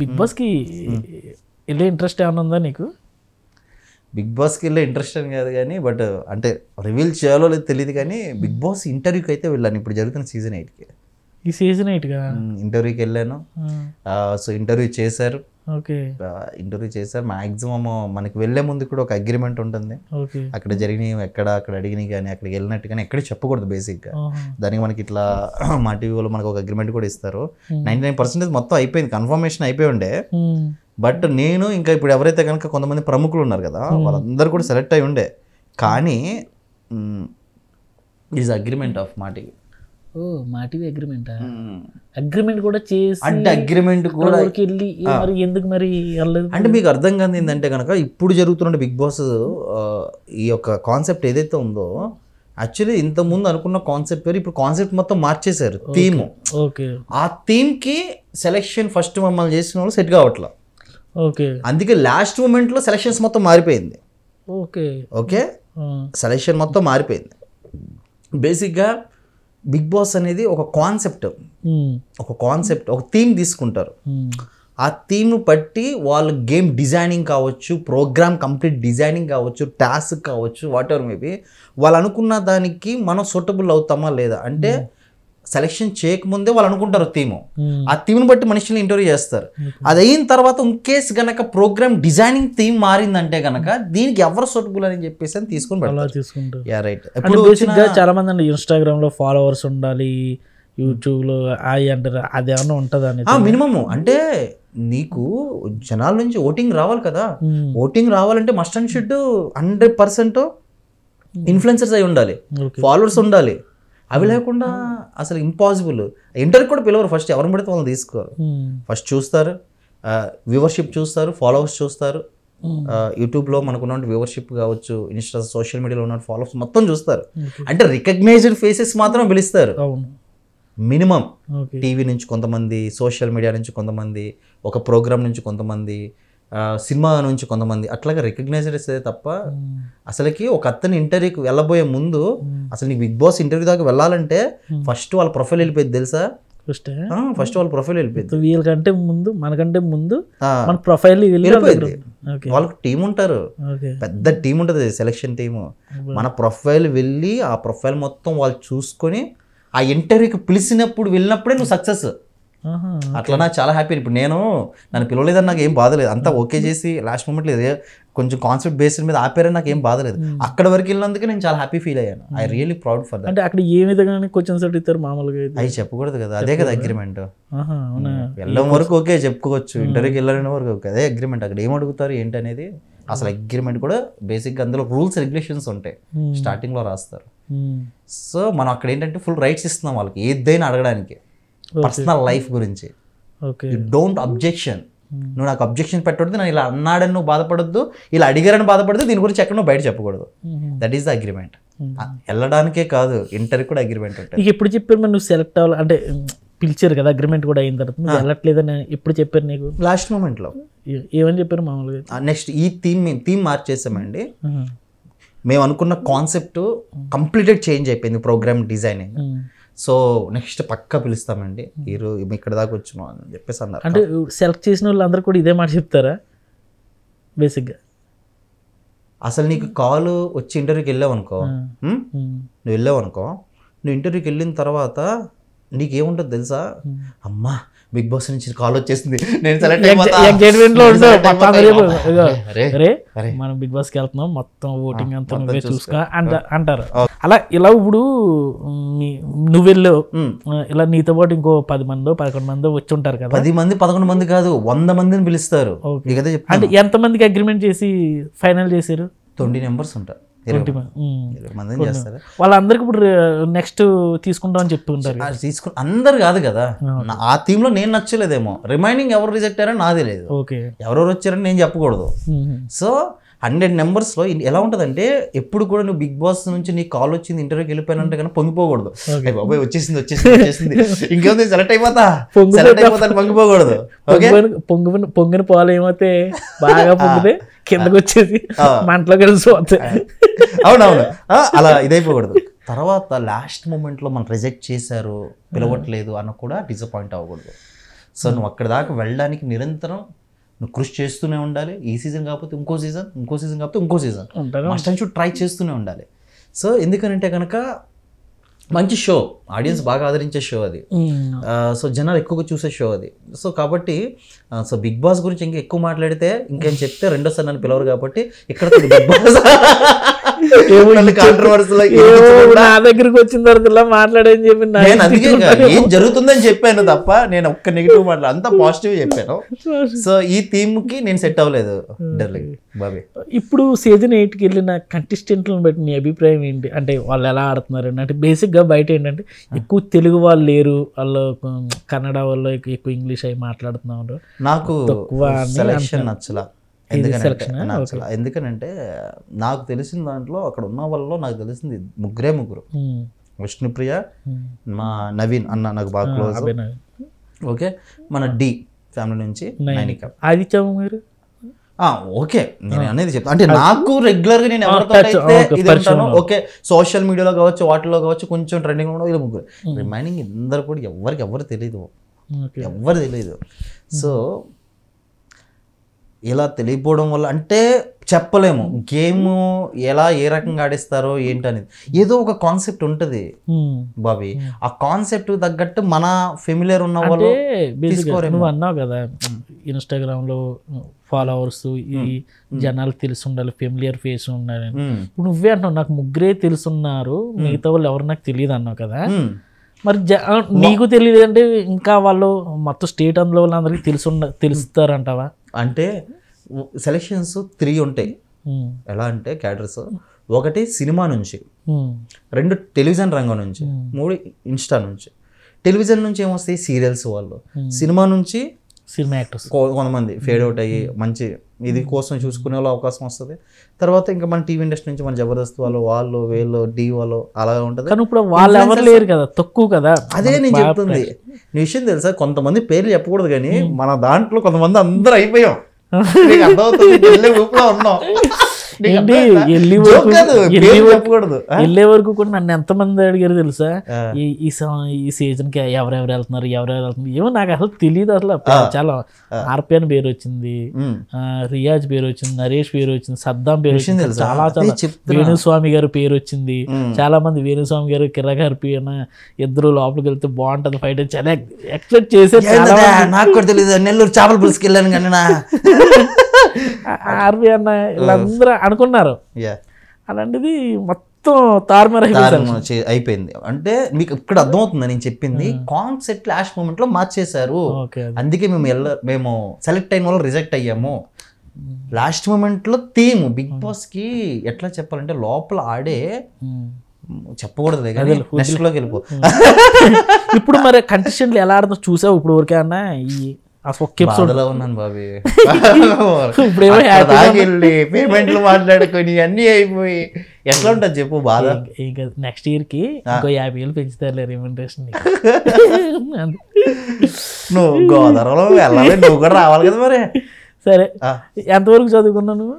Big బాస్కి వెళ్ళే interest ఏమైనా ఉందా నీకు? బిగ్ బాస్కి వెళ్ళే ఇంట్రెస్ట్ అని కాదు కానీ బట్ అంటే రివీల్ చేయాలో లేదో తెలియదు కానీ బిగ్ బాస్ ఇంటర్వ్యూకి అయితే వెళ్ళాను ఇప్పుడు జరుగుతున్న సీజన్ 8కి. ఈ సీజన్ 8గా ఇంటర్వ్యూకి వెళ్ళాను. సో ఇంటర్వ్యూ చేశారు. ఓకే, ఇంటర్వ్యూ చేశారు. మ్యాక్సిమమ్ మనకి వెళ్ళే ముందు కూడా ఒక అగ్రిమెంట్ ఉంటుంది. అక్కడ జరిగినవి అక్కడ అడిగినవి కానీ అక్కడికి వెళ్ళినట్టు కానీ ఎక్కడ చెప్పకూడదు బేసిక్గా. దానికి మనకి ఇట్లా మా టీవీలో మనకు ఒక అగ్రిమెంట్ కూడా ఇస్తారు. 99% మొత్తం అయిపోయింది, కన్ఫర్మేషన్ అయిపోయి ఉండే. బట్ నేను ఇంకా ఇప్పుడు ఎవరైతే కనుక కొంతమంది ప్రముఖులు ఉన్నారు కదా వాళ్ళందరూ కూడా సెలెక్ట్ అయి ఉండే, కానీ ఈజ్ అగ్రిమెంట్ ఆఫ్ మా టీవీ. ఓ మా టీవీ అగ్రిమెంటా? అగ్రిమెంట్ కూడా చేసి అంటే అగ్రిమెంట్ కూడా వెళ్ళి మరి ఎందుకు మరి వెళ్ళలేదు అంటే మీకు అర్థం కాదు ఏంటంటే కనుక ఇప్పుడు జరుగుతున్న బిగ్ బాస్ ఈ యొక్క కాన్సెప్ట్ ఏదైతే ఉందో యాక్చువల్లీ ఇంతకుముందు అనుకున్న కాన్సెప్ట్ వేరు, ఇప్పుడు కాన్సెప్ట్ మొత్తం మార్చేశారు. థీమ్, ఆ థీమ్కి సెలెక్షన్ ఫస్ట్ మమ్మల్ని చేసిన వాళ్ళు సెట్ కావట్లా. ఓకే, అందుకే లాస్ట్ మూమెంట్లో సెలెక్షన్స్ మొత్తం మారిపోయింది. ఓకే ఓకే, సెలెక్షన్ మొత్తం మారిపోయింది. బేసిక్గా బిగ్ బాస్ అనేది ఒక కాన్సెప్ట్, ఒక థీమ్ తీసుకుంటారు. ఆ థీమ్ బట్టి వాళ్ళు గేమ్ డిజైనింగ్ కావచ్చు, ప్రోగ్రామ్ కంప్లీట్ డిజైనింగ్ కావచ్చు, టాస్క్ కావచ్చు, వాట్ ఎవర్ మేబీ వాళ్ళు అనుకున్న దానికి మనం సూటబుల్ అవుతామా లేదా అంటే సెలెక్షన్ చేయకముందే వాళ్ళు అనుకుంటారు థీము. ఆ థీమ్ని బట్టి మనుషులు ఇంటర్వ్యూ చేస్తారు. అది అయిన తర్వాత ఇన్కేస్ గనక ప్రోగ్రామ్ డిజైనింగ్ థీమ్ మారిందంటే గనక దీనికి ఎవరు సూటబుల్ అని చెప్పేసి అని తీసుకుని రైట్. చాలా మంది అండి ఇన్స్టాగ్రామ్ లో ఫాలోవర్స్ ఉండాలి, యూట్యూబ్ లో అంటారు, అదేమన్నా ఉంటుందని మినిమమ్. అంటే నీకు జనాల నుంచి ఓటింగ్ రావాలి కదా, ఓటింగ్ రావాలంటే మస్ట్ అండ్ షుడ్ 100% ఇన్ఫ్లుయెన్సర్స్ అయి ఉండాలి, ఫాలోవర్స్ ఉండాలి. అవి లేకుండా అసలు ఇంపాసిబుల్. ఇంటర్వ్యూ కూడా పిలవరు, ఫస్ట్ ఎవరిని పడితే వాళ్ళని తీసుకోరు. ఫస్ట్ చూస్తారు, వ్యూవర్షిప్ చూస్తారు, ఫాలోవర్స్ చూస్తారు. యూట్యూబ్లో మనకున్న వ్యూవర్షిప్ కావచ్చు, ఇన్స్టా సోషల్ మీడియాలో ఉన్న ఫాలోవర్స్ మొత్తం చూస్తారు. అంటే రికగ్నైజ్డ్ ఫేసెస్ మాత్రం పిలుస్తారు మినిమం. టీవీ నుంచి కొంతమంది, సోషల్ మీడియా నుంచి కొంతమంది, ఒక ప్రోగ్రామ్ నుంచి కొంతమంది, సినిమా నుంచి కొంతమంది, అట్లాగా రికగ్నైజ్డ్ అయితే తప్ప అసలుకి ఒక అతని ఇంటర్వ్యూకి వెళ్ళబోయే ముందు అసలు నీకు బిగ్ బాస్ ఇంటర్వ్యూ దాకా వెళ్ళాలంటే ఫస్ట్ వాళ్ళ ప్రొఫైల్ వెళ్ళిపోయింది తెలుసా? ఫస్ట్ వాళ్ళ ప్రొఫైల్ వెళ్ళిపోయింది. వీళ్ళకంటే ముందు, మనకంటే ముందు మన ప్రొఫైల్ వెళ్ళిపోయింది. వాళ్ళకి టీం ఉంటారు, పెద్ద టీం ఉంటుంది, సెలెక్షన్ టీము. మన ప్రొఫైల్ వెళ్ళి ఆ ప్రొఫైల్ మొత్తం వాళ్ళు చూసుకొని ఆ ఇంటర్వ్యూకి పిలిచినప్పుడు వెళ్ళినప్పుడే నువ్వు సక్సెస్. అట్లా నాకు చాలా హ్యాపీ. ఇప్పుడు నన్ను పిలవలేదని నాకు ఏం బాధలేదు, అంతా ఓకే చేసి లాస్ట్ మూమెంట్లో కొంచెం కాన్సెప్ట్ బేస్డ్ మీద ఆపారని నాకు ఏం బాధలేదు. అక్కడ వరకు వెళ్ళినందుకే నేను చాలా హ్యాపీ ఫీల్ అయ్యాను. I really proud for that. అంటే అక్కడ ఏ విధంగా క్వశ్చన్స్ అడుగుతారు మామూలుగా? అవి చెప్పకూడదు కదా, అదే కదా అగ్రిమెంట్. వెళ్ళడం వరకు ఓకే చెప్పుకోవచ్చు, ఇంటర్వ్యూకి వెళ్ళిన వరకు ఓకే, అదే అగ్రిమెంట్. అక్కడ ఏం అడుగుతారు ఏంటి అనేది అసలు అగ్రిమెంట్ కూడా బేసిక్గా అందులో రూల్స్ రెగ్యులేషన్స్ ఉంటాయి, స్టార్టింగ్లో రాస్తారు. సో మనం అక్కడ ఏంటంటే ఫుల్ రైట్స్ ఇస్తున్నాం వాళ్ళకి ఏదైనా అడగడానికి, పర్సనల్ లైఫ్ గురించి. డోంట్ అబ్జెక్షన్, నువ్వు నాకు అబ్జెక్షన్ పెట్టకూడదు, నేను ఇలా అన్నాడని నువ్వు బాధపడద్దు, ఇలా అడిగారని బాధపడద్దు, దీని గురించి ఎక్కడ నువ్వు బయట చెప్పకూడదు. That is the agreement. వెళ్ళడానికే కాదు, ఇంటర్వ్యూ కూడా అగ్రిమెంట్ ఉంటుంది. ఎప్పుడు చెప్పారు మరి నువ్వు సెలెక్ట్ అవ్వాలి అంటే? పిలిచారు కదా, అగ్రిమెంట్ కూడా అయిన తర్వాత నువ్వు వెళ్ళట్లేదని ఎప్పుడు చెప్పారు నీకు? లాస్ట్ మూమెంట్లో. ఏమని చెప్పారు మామూలుగా? నెక్స్ట్ ఈ థీమ్ మార్చేసామండి, మేము అనుకున్న కాన్సెప్ట్ కంప్లీటెడ్ చేంజ్ అయిపోయింది, ప్రోగ్రామ్ డిజైనింగ్. సో నెక్స్ట్ పక్కా పిలుస్తామండి, ఈరోజు ఇక్కడ దాకా వచ్చినాం అని చెప్పేసి అన్నారు. అంటే సెలెక్ట్ చేసిన వాళ్ళు అందరూ కూడా ఇదే మాట చెప్తారా బేసిక్గా? అసలు నీకు కాల్ వచ్చి ఇంటర్వ్యూకి వెళ్ళావు అనుకో, నువ్వు ఇంటర్వ్యూకి వెళ్ళిన తర్వాత నీకేముంటుంది తెలుసా? అమ్మా బిగ్ బాస్ నుంచి కాల్ వచ్చేసింది, నేను సెలెక్ట్ మనం బిగ్ బాస్కి వెళ్తున్నాం, మొత్తం ఓటింగ్ అంతా నువ్వే చూసుకో అంటారు. అలా ఇలా ఇప్పుడు నువ్వు వెళ్ళావు, ఇలా నీతో పాటు ఇంకో 10 మందో 11 మందో వచ్చి ఉంటారు కదా. 10 మంది 11 మంది కాదు, 100 మందిని పిలుస్తారు. అంటే ఎంతమందికి అగ్రిమెంట్ చేసి ఫైనల్ చేశారు? 20 మెంబర్స్ ఉంటారు, వాళ్ళందరికి ఇప్పుడు నెక్స్ట్ తీసుకుంటాం అని చెప్తుంటారు. అందరు కాదు కదా, ఆ థీమ్ లో నేను నచ్చలేదేమో, రిమైనింగ్ ఎవరు రిజెక్ట్ అయ్యారో నాది లేదు, ఎవరెవరు వచ్చారని నేను చెప్పకూడదు. సో 100 మెంబర్స్లో ఎలా ఉంటుందంటే ఎప్పుడు కూడా నువ్వు బిగ్ బాస్ నుంచి నీ కాల్ వచ్చింది ఇంటర్వ్యూకి వెళ్ళిపోయినంటే కన్నా పొంగిపోకూడదు. బాబాయ్ వచ్చేసింది ఇంకేముంది సెలెక్ట్ అయిపోతాను పొంగిపోకూడదు. పొంగిన పాలు ఏమైతే బాగా పొంగితే కిందకు వచ్చేసి మంటలో కలిసిపోతాయి. అవునవును, అలా ఇదైపోకూడదు. తర్వాత లాస్ట్ మూమెంట్లో మనం రిజెక్ట్ చేశారు, పిలవట్లేదు అన్న కూడా డిసప్పాయింట్ అవ్వకూడదు. సో నువ్వు అక్కడ దాకా వెళ్ళడానికి నిరంతరం నువ్వు కృషి చేస్తూనే ఉండాలి. ఈ సీజన్ కాకపోతే ఇంకో సీజన్, ఇంకో సీజన్ కాకపోతే ఇంకో season, must and should try చేస్తూనే ఉండాలి. సో ఎందుకనంటే కనుక మంచి షో, ఆడియన్స్ బాగా ఆదరించే షో అది. సో జనాలు ఎక్కువగా చూసే షో అది. సో కాబట్టి సో బిగ్ బాస్ గురించి ఇంకా ఎక్కువ మాట్లాడితే ఇంకేం చెప్తే రెండోసారి నన్ను పిలవరు కాబట్టి ఇక్కడ బిగ్ బాస్ నా దగ్గరికి వచ్చిన తర్వాత ఇలా మాట్లాడని చెప్పి నేను అందుకే ఏం జరుగుతుందని చెప్పాను తప్ప నేను ఒక్క నెగిటివ్ మాట్లాడు, అంతా పాజిటివ్ చెప్పాను. సో ఈ థీమ్ కి నేను సెట్ అవ్వలేదు బాబీ. ఇప్పుడు సీజన్ 8కి వెళ్ళిన కంటెస్టెంట్లను బట్టి నీ అభిప్రాయం ఏంటి? అంటే వాళ్ళు ఎలా ఆడుతున్నారు అంటే బేసిక్గా బయట ఏంటంటే ఎక్కువ తెలుగు వాళ్ళు లేరు, వాళ్ళు కన్నడ వాళ్ళు ఎక్కువ ఇంగ్లీష్ అవి మాట్లాడుతున్నారు. నాకు సెలక్షన్ నచ్చలా. ఎందుకనంటే నాకు తెలిసిన దాంట్లో అక్కడ ఉన్న వాళ్ళలో నాకు తెలిసింది ముగ్గురు, విష్ణుప్రియ, మా నవీన్ అన్న నాకు బాగా క్లోజ్, ఓకే, మన డి ఫ్యామిలీ నుంచి నైనిక, ఆదిత్య మీరు ఓకే. నేను అనేది చెప్తాను అంటే నాకు రెగ్యులర్ గా నేను ఎవరితో ఇది ఉంటాను, ఓకే, సోషల్ మీడియాలో కావచ్చు వాటిలో కావచ్చు కొంచెం ట్రెండింగ్ ఉండవు వీళ్ళు ముగ్గురు. రిమైనింగ్ అందరు కూడా ఎవరు తెలియదు. సో ఇలా తెలియకపోవడం వల్ల అంటే చెప్పలేము గేమ్ ఎలా ఏ రకంగా ఆడిస్తారో ఏంటనేది. ఏదో ఒక కాన్సెప్ట్ ఉంటుంది బాబీ, ఆ కాన్సెప్ట్ తగ్గట్టు మన ఫెమిలియర్ ఉన్న వాళ్ళు నువ్వు అన్నావు కదా ఇన్స్టాగ్రామ్ లో ఫాలోవర్స్ ఈ జనాలు తెలిసి ఉండాలి, ఫెమిలియర్ ఫేస్ ఉండాలి. ఇప్పుడు నువ్వే అంటావు నాకు ముగ్గురే తెలుసున్నారు, మిగతా వాళ్ళు ఎవరు నాకు తెలియదు అన్నావు కదా. మరి నీకు తెలియదు అంటే ఇంకా వాళ్ళు మొత్తం స్టేట్ అందులో వాళ్ళందరికీ తెలుస్తారంటావా? అంటే సెలక్షన్స్ 3 ఉంటాయి. ఎలా అంటే క్యాడర్స్, ఒకటి సినిమా నుంచి, 2 టెలివిజన్ రంగం నుంచి, 3 ఇన్స్టా నుంచి. టెలివిజన్ నుంచి ఏమొస్తాయి సీరియల్స్ వాళ్ళు, సినిమా నుంచి సినిమా యాక్టర్స్ కొంతమంది ఫేడ్ అవుట్ అయ్యి మంచి ఇది కోసం చూసుకునే వాళ్ళు అవకాశం వస్తుంది. తర్వాత ఇంకా మన టీవీ ఇండస్ట్రీ నుంచి మన జబర్దస్త్ వాళ్ళు వీళ్ళు డి వాళ్ళు అలా ఉంటుంది. కానీ ఇప్పుడు వాళ్ళు ఎవరు లేరు కదా, తక్కువ కదా. అదే నేను చెప్తుంది. నీ విషయం తెలుసా, కొంతమంది పేర్లు చెప్పకూడదు కానీ మన దాంట్లో కొంతమంది అందరూ అయిపోయాం, అర్థమవుతుంది, ఊపిలో ఉన్నాం. వెళ్ళే వరకు కూడా నన్ను ఎంతమంది అడిగారు తెలుసా, ఈ సీజన్ కి ఎవరెవరు వెళ్తున్నారు ఏమో నాకు అసలు తెలియదు. అసలు చాలా ఆర్పిఎన్ పేరు వచ్చింది, రియాజ్ పేరు వచ్చింది, నరేష్ పేరు వచ్చింది, సద్దాం పేరు వచ్చింది, చాలా వేణుస్వామి గారి పేరు వచ్చింది. చాలా మంది వేణుస్వామి గారు కిరా గారి పేరు ఇద్దరు లోపలికి వెళ్తే బాగుంటది ఫైట్ చాలా ఎక్స్పెక్ట్ చేసే. నాకు కూడా తెలియదు, నెల్లూరు చేపల పులుసుకి వెళ్ళాను కానీ ఆర్బి అన్న వీళ్ళందరూ అనుకున్నారు. అలాంటిది మొత్తం తారుమారు అయిపోయింది. అంటే మీకు ఇక్కడ అర్థమవుతుంది నేను చెప్పింది, కాన్సెప్ట్ లాస్ట్ మూమెంట్ లో మార్చేశారు. అందుకే మేము సెలెక్ట్ అయిన వాళ్ళు రిజెక్ట్ అయ్యాము. లాస్ట్ మూమెంట్ లో థీమ్ బిగ్ బాస్ కి ఎట్లా చెప్పాలంటే లోపల ఆడే చెప్పకూడదు నెక్స్ట్ లోకి వెళ్ళిపో. ఇప్పుడు మరి కంటెస్టెంట్లు ఎలా ఆడుతుందో చూసావు ఇప్పుడు వరకే అన్న? ఈ ఉన్నాను బాబీ, పేమెంట్లు మాట్లాడుకొని అన్ని అయిపోయి ఎట్లా ఉంటుంది చెప్పు బాధ. నెక్స్ట్ ఇయర్ కి ఇంకో 50,000 పెంచుతారులే రిమండేషన్. నువ్వు గోదావరిలో వెళ్ళాలి, నువ్వు కూడా రావాలి కదా మరి. సరే, ఎంతవరకు చదువుకున్నావు నువ్వు?